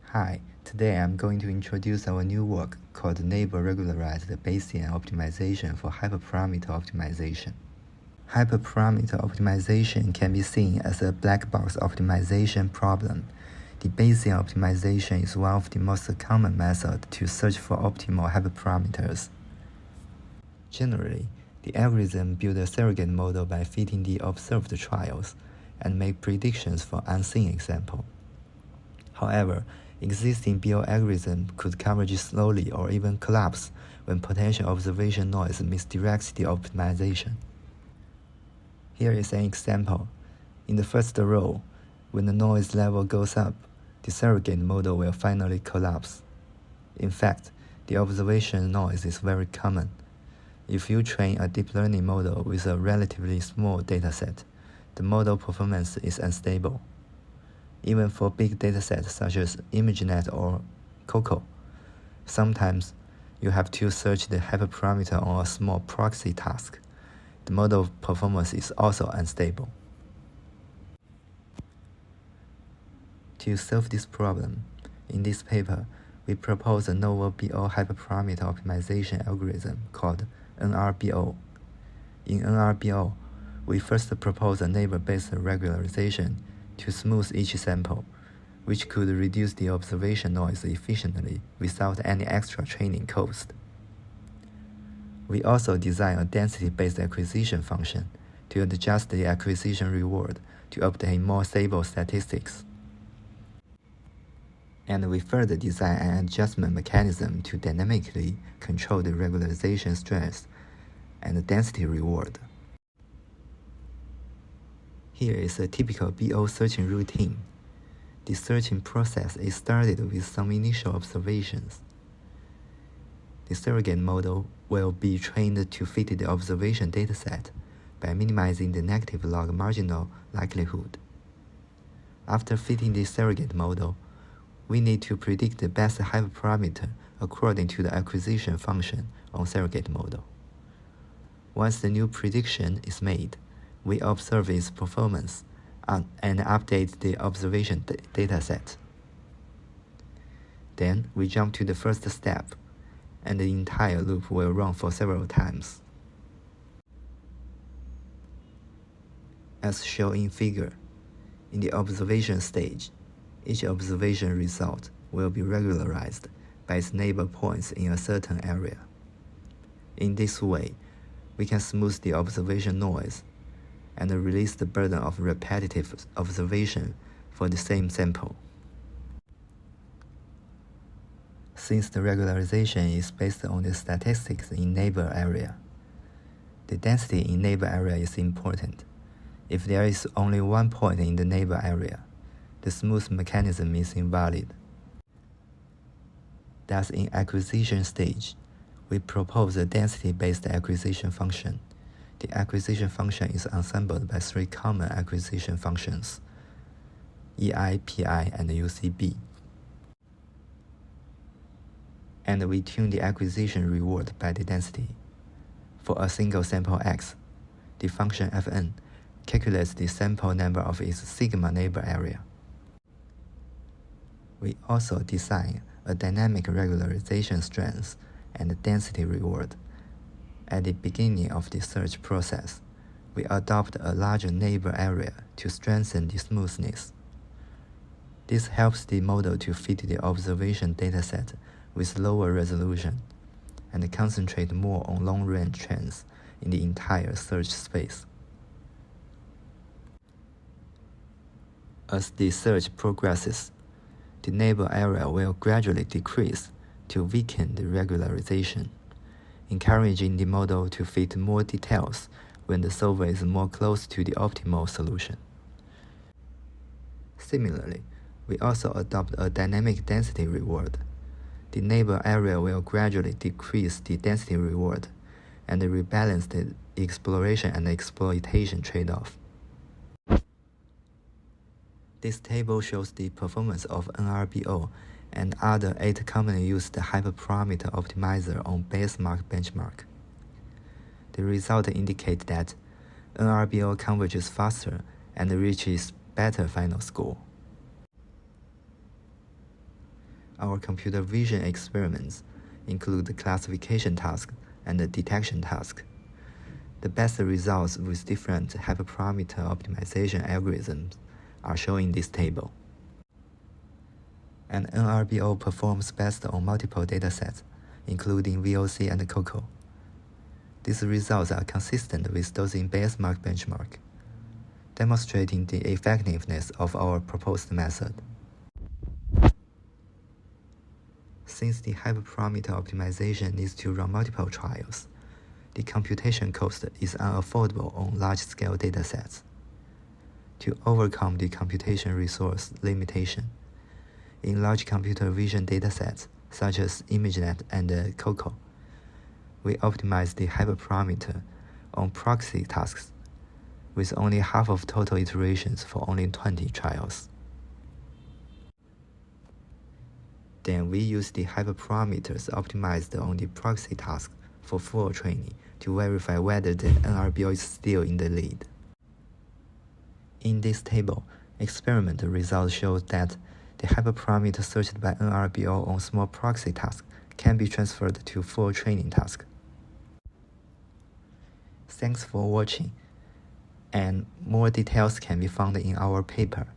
Hi, today I'm going to introduce our new work called Neighbor Regularized Bayesian Optimization for Hyperparameter Optimization. Hyperparameter optimization can be seen as a black box optimization problem. The Bayesian optimization is one of the most common methods to search for optimal hyperparameters. Generally, the algorithm builds a surrogate model by fitting the observed trials and make predictions for unseen examples. However, existing BO algorithm could converge slowly or even collapse when potential observation noise misdirects the optimization. Here is an example. In the first row, when the noise level goes up, the surrogate model will finally collapse. In fact, the observation noise is very common. If you train a deep learning model with a relatively small dataset, the model performance is unstable. Even for big datasets such as ImageNet or COCO, sometimes you have to search the hyperparameter on a small proxy task. The model performance is also unstable. To solve this problem, in this paper, we propose a novel BO hyperparameter optimization algorithm called NRBO. In NRBO, we first propose a neighbor-based regularization to smooth each sample, which could reduce the observation noise efficiently without any extra training cost. We also design a density-based acquisition function to adjust the acquisition reward to obtain more stable statistics. And we further design an adjustment mechanism to dynamically control the regularization strength and the density reward. Here is a typical BO searching routine. The searching process is started with some initial observations. The surrogate model will be trained to fit the observation dataset by minimizing the negative log marginal likelihood. After fitting the surrogate model, we need to predict the best hyperparameter according to the acquisition function on surrogate model. Once the new prediction is made, we observe its performance and update the observation dataset. Then we jump to the first step, and the entire loop will run for several times. As shown in figure, in the observation stage, each observation result will be regularized by its neighbor points in a certain area. In this way, we can smooth the observation noise and release the burden of repetitive observation for the same sample. Since the regularization is based on the statistics in neighbor area, the density in neighbor area is important. If there is only one point in the neighbor area, the smooth mechanism is invalid. Thus, in acquisition stage, we propose a density-based acquisition function. The acquisition function is assembled by three common acquisition functions, EI, PI, and UCB. And we tune the acquisition reward by the density. For a single sample X, the function Fn calculates the sample number of its sigma neighbor area. We also design a dynamic regularization strength and density reward. At the beginning of the search process, we adopt a larger neighbor area to strengthen the smoothness. This helps the model to fit the observation dataset with lower resolution and concentrate more on long-range trends in the entire search space. As the search progresses, the neighbor area will gradually decrease to weaken the regularization, encouraging the model to fit more details when the solver is more close to the optimal solution. Similarly, we also adopt a dynamic density reward. The neighbor area will gradually decrease the density reward and rebalance the exploration and exploitation trade-off. This table shows the performance of NRBO and other 8 commonly used hyperparameter optimizer on Bayes-Mark benchmark. The results indicate that NRBO converges faster and reaches better final score. Our computer vision experiments include the classification task and the detection task. The best results with different hyperparameter optimization algorithms are shown in this table. And NRBO performs best on multiple datasets, including VOC and COCO. These results are consistent with those in Bayes-Mark benchmark, demonstrating the effectiveness of our proposed method. Since the hyperparameter optimization needs to run multiple trials, the computation cost is unaffordable on large-scale datasets. To overcome the computation resource limitation, in large computer vision datasets such as ImageNet and COCO, we optimize the hyperparameter on proxy tasks with only half of total iterations for only 20 trials. Then we use the hyperparameters optimized on the proxy task for full training to verify whether the NRBO is still in the lead. In this table, experimental results show that the hyperparameter searched by NRBO on small proxy tasks can be transferred to full training task. Thanks for watching, and more details can be found in our paper.